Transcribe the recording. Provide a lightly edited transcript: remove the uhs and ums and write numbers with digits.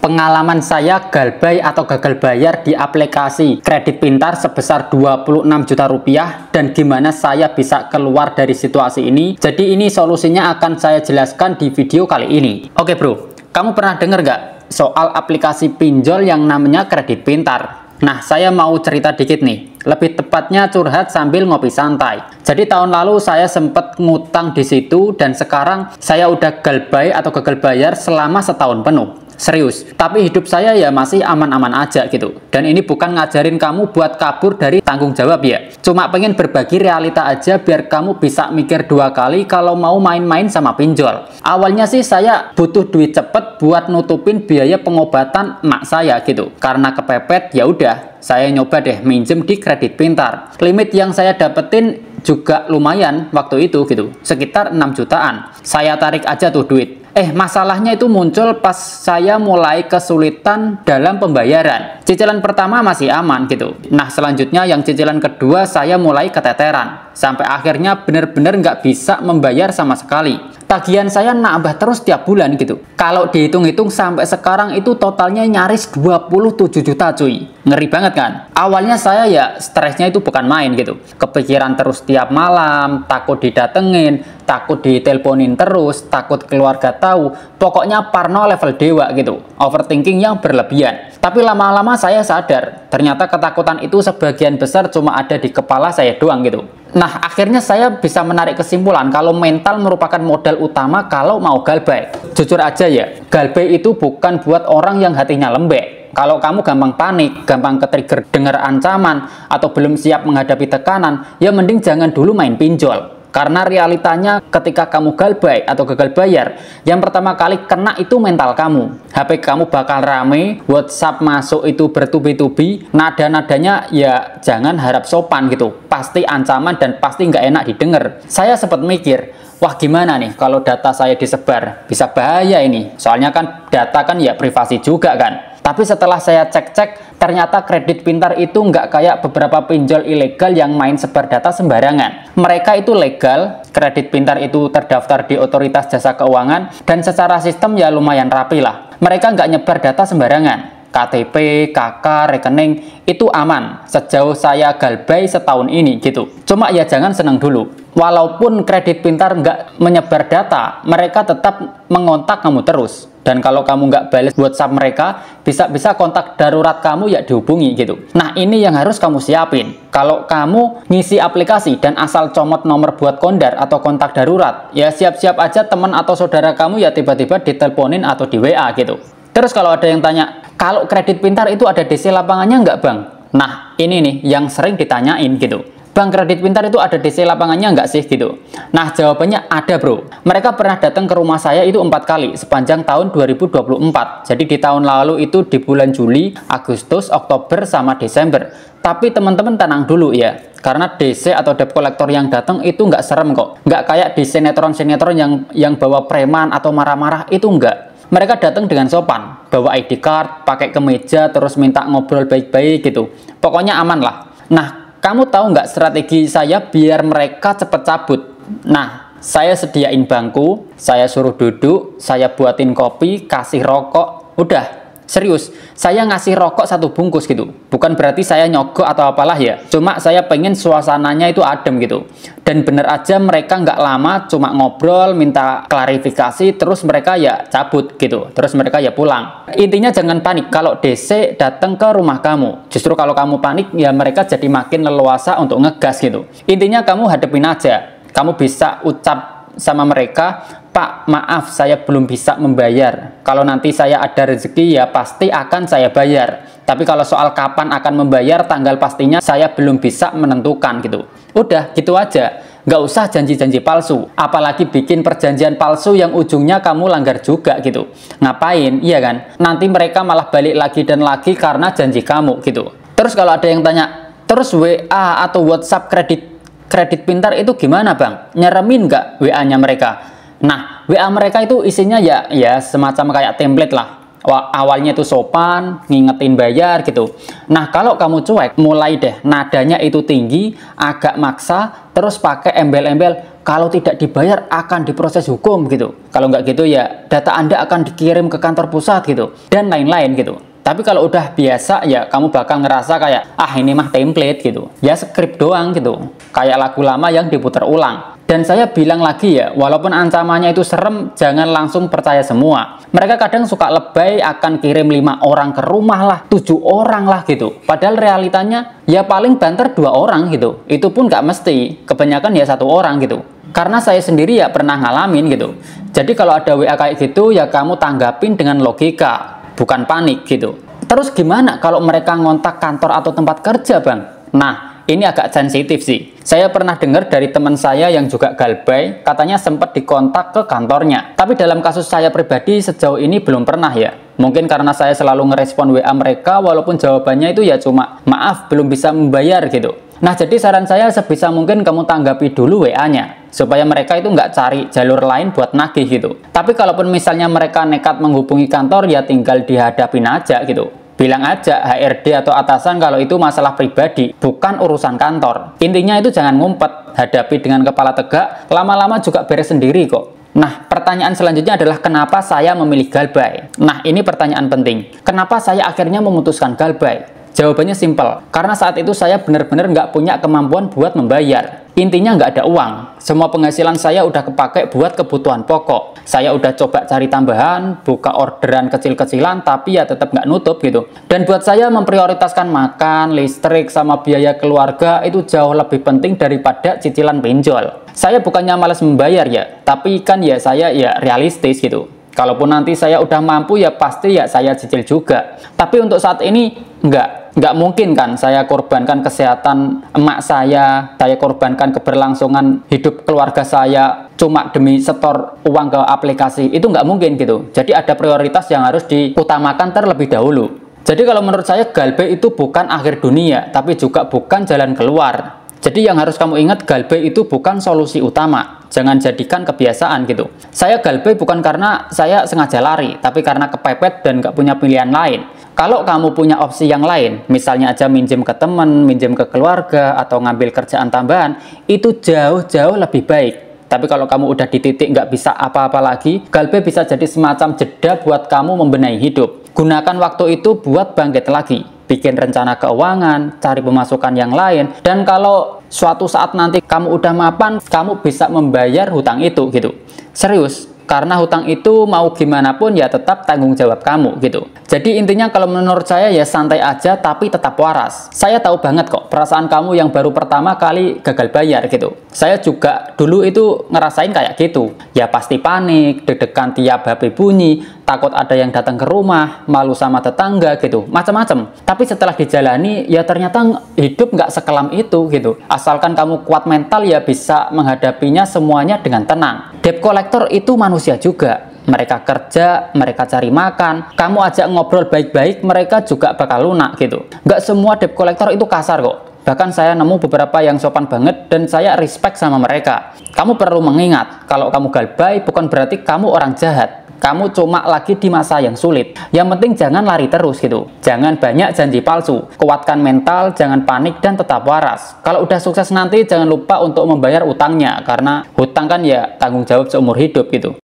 pengalaman saya galbay atau gagal bayar di aplikasi kredit pintar sebesar 26 juta rupiah dan gimana saya bisa keluar dari situasi ini. Jadi ini solusinya akan saya jelaskan di video kali ini. Oke bro, kamu pernah dengar nggak soal aplikasi pinjol yang namanya kredit pintar? Nah, saya mau cerita dikit nih. Lebih tepatnya curhat sambil ngopi santai. Jadi tahun lalu saya sempat ngutang di situ dan sekarang saya udah galbay atau gagal bayar selama setahun penuh. Serius, tapi hidup saya ya masih aman-aman aja gitu. Dan ini bukan ngajarin kamu buat kabur dari tanggung jawab ya. Cuma pengen berbagi realita aja biar kamu bisa mikir dua kali kalau mau main-main sama pinjol. Awalnya sih saya butuh duit cepet buat nutupin biaya pengobatan emak saya gitu. Karena kepepet ya udah, saya nyoba deh minjem di kredit pintar. Limit yang saya dapetin juga lumayan waktu itu gitu, sekitar 6 jutaan. Saya tarik aja tuh duit. Masalahnya itu muncul pas saya mulai kesulitan dalam pembayaran. Cicilan pertama masih aman gitu. Nah, selanjutnya yang cicilan kedua saya mulai keteteran. Sampai akhirnya bener-bener nggak bisa membayar sama sekali. Tagihan saya nambah terus tiap bulan gitu. Kalau dihitung-hitung sampai sekarang itu totalnya nyaris 27 juta cuy. Ngeri banget kan? Awalnya saya ya stresnya itu bukan main gitu. Kepikiran terus tiap malam, takut didatengin, takut diteleponin terus, takut keluarga tahu. Pokoknya parno level dewa gitu. Overthinking yang berlebihan. Tapi lama-lama saya sadar, ternyata ketakutan itu sebagian besar cuma ada di kepala saya doang gitu. Nah, akhirnya saya bisa menarik kesimpulan kalau mental merupakan modal utama kalau mau galbay. Jujur aja ya, galbay itu bukan buat orang yang hatinya lembek. Kalau kamu gampang panik, gampang ke-trigger dengar ancaman, atau belum siap menghadapi tekanan, ya mending jangan dulu main pinjol. Karena realitanya ketika kamu galbay atau gagal bayar, yang pertama kali kena itu mental kamu. HP kamu bakal rame, WhatsApp masuk itu bertubi-tubi, nada-nadanya ya jangan harap sopan gitu. Pasti ancaman dan pasti nggak enak didengar. Saya sempat mikir, wah gimana nih kalau data saya disebar? Bisa bahaya ini. Soalnya kan data kan ya privasi juga kan. Tapi setelah saya cek-cek, ternyata kredit pintar itu nggak kayak beberapa pinjol ilegal yang main sebar data sembarangan. Mereka itu legal, kredit pintar itu terdaftar di otoritas jasa keuangan, dan secara sistem ya lumayan rapi lah. Mereka nggak nyebar data sembarangan. KTP, KK, rekening, itu aman sejauh saya galbay setahun ini gitu. Cuma ya jangan senang dulu. Walaupun kredit pintar nggak menyebar data, mereka tetap mengontak kamu terus. Dan kalau kamu nggak balas WhatsApp mereka, bisa-bisa kontak darurat kamu ya dihubungi gitu. Nah, ini yang harus kamu siapin. Kalau kamu ngisi aplikasi dan asal comot nomor buat kondar atau kontak darurat, ya siap-siap aja teman atau saudara kamu ya tiba-tiba diteleponin atau di WA gitu. Terus kalau ada yang tanya, kalau kredit pintar itu ada DC lapangannya nggak bang? Nah, ini nih yang sering ditanyain gitu. Bang, kredit pintar itu ada DC lapangannya nggak sih gitu? Nah, jawabannya ada bro. Mereka pernah datang ke rumah saya itu 4 kali sepanjang tahun 2024. Jadi di tahun lalu itu di bulan Juli, Agustus, Oktober, sama Desember. Tapi teman-teman tenang dulu ya. Karena DC atau debt collector yang datang itu nggak serem kok. Nggak kayak di sinetron-sinetron yang bawa preman atau marah-marah, itu nggak. Mereka datang dengan sopan, bawa ID card, pakai kemeja, terus minta ngobrol baik-baik gitu. Pokoknya aman lah. Nah, kamu tahu nggak strategi saya biar mereka cepet cabut? Nah, saya sediain bangku, saya suruh duduk, saya buatin kopi, kasih rokok, udah. Serius, saya ngasih rokok 1 bungkus gitu. Bukan berarti saya nyogok atau apalah ya. Cuma saya pengen suasananya itu adem gitu. Dan bener aja mereka nggak lama, cuma ngobrol, minta klarifikasi, terus mereka ya cabut gitu. Terus mereka ya pulang. Intinya jangan panik kalau DC datang ke rumah kamu. Justru kalau kamu panik, ya mereka jadi makin leluasa untuk ngegas gitu. Intinya kamu hadepin aja. Kamu bisa ucap sama mereka, Pak, maaf saya belum bisa membayar. Kalau nanti saya ada rezeki ya pasti akan saya bayar. Tapi kalau soal kapan akan membayar, tanggal pastinya saya belum bisa menentukan gitu. Udah gitu aja. Nggak usah janji-janji palsu. Apalagi bikin perjanjian palsu yang ujungnya kamu langgar juga gitu. Ngapain? Iya kan? Nanti mereka malah balik lagi dan lagi karena janji kamu gitu. Terus kalau ada yang tanya, terus WA atau WhatsApp kredit pintar itu gimana bang? Nyeremin nggak WA-nya mereka? Nah, WA mereka itu isinya ya semacam kayak template lah. Awalnya itu sopan, ngingetin bayar gitu. Nah, kalau kamu cuek, mulai deh nadanya itu tinggi, agak maksa, terus pakai embel-embel, kalau tidak dibayar akan diproses hukum gitu. Kalau nggak gitu ya data Anda akan dikirim ke kantor pusat gitu, dan lain-lain gitu. Tapi kalau udah biasa ya kamu bakal ngerasa kayak, ah ini mah template gitu. Ya skrip doang gitu. Kayak lagu lama yang diputar ulang. Dan saya bilang lagi ya, walaupun ancamannya itu serem, jangan langsung percaya semua. Mereka kadang suka lebay akan kirim 5 orang ke rumah lah, 7 orang lah gitu. Padahal realitanya ya paling banter 2 orang gitu. Itu pun nggak mesti, kebanyakan ya 1 orang gitu. Karena saya sendiri ya pernah ngalamin gitu. Jadi kalau ada WA kayak gitu ya kamu tanggapin dengan logika, bukan panik gitu. Terus gimana kalau mereka ngontak kantor atau tempat kerja, Bang? Nah, ini agak sensitif sih. Saya pernah dengar dari teman saya yang juga galbay, katanya sempat dikontak ke kantornya. Tapi dalam kasus saya pribadi sejauh ini belum pernah ya. Mungkin karena saya selalu ngerespon WA mereka walaupun jawabannya itu ya cuma maaf belum bisa membayar gitu. Nah jadi saran saya sebisa mungkin kamu tanggapi dulu WA-nya supaya mereka itu nggak cari jalur lain buat nagih gitu. Tapi kalaupun misalnya mereka nekat menghubungi kantor ya tinggal dihadapin aja gitu. Bilang aja HRD atau atasan kalau itu masalah pribadi, bukan urusan kantor. Intinya itu jangan ngumpet, hadapi dengan kepala tegak, lama-lama juga beres sendiri kok. Nah, pertanyaan selanjutnya adalah kenapa saya memilih galbay? Nah, ini pertanyaan penting. Kenapa saya akhirnya memutuskan galbay? Jawabannya simpel, karena saat itu saya benar-benar nggak punya kemampuan buat membayar. Intinya nggak ada uang. Semua penghasilan saya udah kepake buat kebutuhan pokok. Saya udah coba cari tambahan, buka orderan kecil-kecilan, tapi ya tetap nggak nutup gitu. Dan buat saya memprioritaskan makan, listrik, sama biaya keluarga itu jauh lebih penting daripada cicilan pinjol. Saya bukannya malas membayar ya, tapi kan ya saya ya realistis gitu. Kalaupun nanti saya udah mampu ya pasti ya saya cicil juga. Tapi untuk saat ini nggak mungkin kan saya korbankan kesehatan emak saya korbankan keberlangsungan hidup keluarga saya cuma demi setor uang ke aplikasi. Itu nggak mungkin gitu. Jadi ada prioritas yang harus diutamakan terlebih dahulu. Jadi kalau menurut saya galbay itu bukan akhir dunia, tapi juga bukan jalan keluar. Jadi yang harus kamu ingat, galbay itu bukan solusi utama. Jangan jadikan kebiasaan gitu. Saya galbay bukan karena saya sengaja lari, tapi karena kepepet dan nggak punya pilihan lain. Kalau kamu punya opsi yang lain, misalnya aja minjem ke temen, minjem ke keluarga, atau ngambil kerjaan tambahan, itu jauh-jauh lebih baik. Tapi kalau kamu udah di titik nggak bisa apa-apa lagi, galbay bisa jadi semacam jeda buat kamu membenahi hidup. Gunakan waktu itu buat bangkit lagi. Bikin rencana keuangan, cari pemasukan yang lain, dan kalau suatu saat nanti kamu udah mapan, kamu bisa membayar hutang itu gitu. Serius, karena hutang itu mau gimana pun ya tetap tanggung jawab kamu gitu. Jadi intinya kalau menurut saya ya santai aja tapi tetap waras. Saya tahu banget kok perasaan kamu yang baru pertama kali gagal bayar gitu. Saya juga dulu itu ngerasain kayak gitu. Ya pasti panik, deg-degan tiap HP bunyi, takut ada yang datang ke rumah, malu sama tetangga gitu, macam-macam. Tapi setelah dijalani ya ternyata hidup nggak sekelam itu gitu. Asalkan kamu kuat mental ya bisa menghadapinya semuanya dengan tenang. Debt collector itu manusia juga. Mereka kerja, mereka cari makan, kamu ajak ngobrol baik-baik, mereka juga bakal lunak gitu. Nggak semua debt collector itu kasar kok. Bahkan saya nemu beberapa yang sopan banget dan saya respect sama mereka. Kamu perlu mengingat, kalau kamu galbay bukan berarti kamu orang jahat. Kamu cuma lagi di masa yang sulit. Yang penting jangan lari terus gitu. Jangan banyak janji palsu. Kuatkan mental, jangan panik, dan tetap waras. Kalau udah sukses nanti jangan lupa untuk membayar utangnya. Karena hutang kan ya tanggung jawab seumur hidup gitu.